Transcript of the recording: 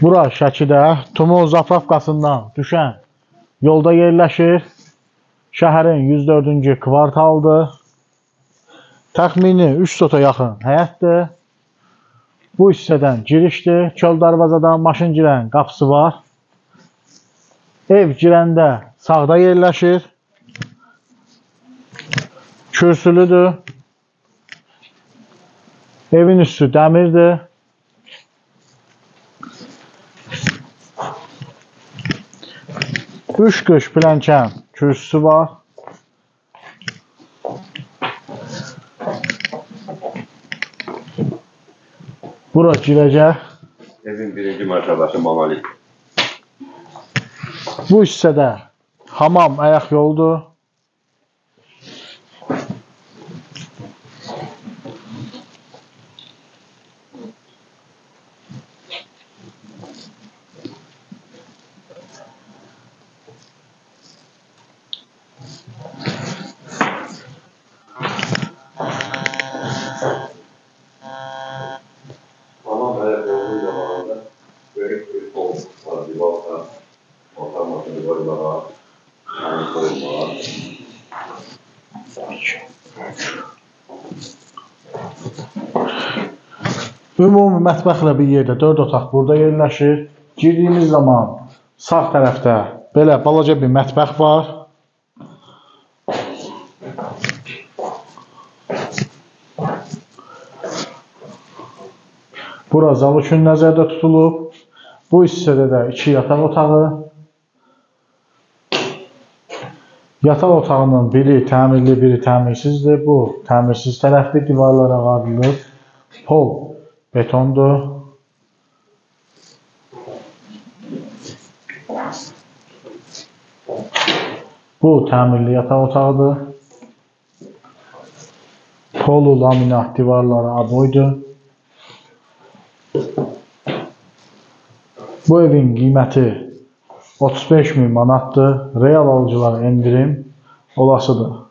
Bura Şəkidə Tumuz zapravkasından düşən yolda yerləşir. Şəhərin 104-cü kvartaldır. Təxmini 3 sota yaxın həyətdir. Bu hissədən girişdir. Çöl darvazadan maşın girən qapısı var. Ev girəndə sağda yerləşir. Kürsülüdür. Evin üstü dəmirdir. Üç qış plənkən kürsüsü var. Bura girəcək. Evin birinci mərtəbəsi monolit. Bu hissədə hamam ayaq yoldur. Hamam ayaq yolu zamanında böyük bir kol var, divarda oturmasını koymağa, yani koymağa. Ümumi mətbəxlə bir yerdə 4 otaq burada yerləşir. Girdiyimiz zaman sağ tərəfdə belə balaca bir mətbəx var. Bura zal üçün nəzərdə tutulub. Bu hissədə də 2 yataq otağı. Yataq otağının biri təmirli, biri təmirsizdir. Bu təmirsiz tərəfli divarlara qarılıb. Pol betondur. Bu təmirli yataq otağıdır. Polu laminat divarları aboydur. Bu evin qiyməti 35.000 manatdır. Real alıcılara endirim olasıdır.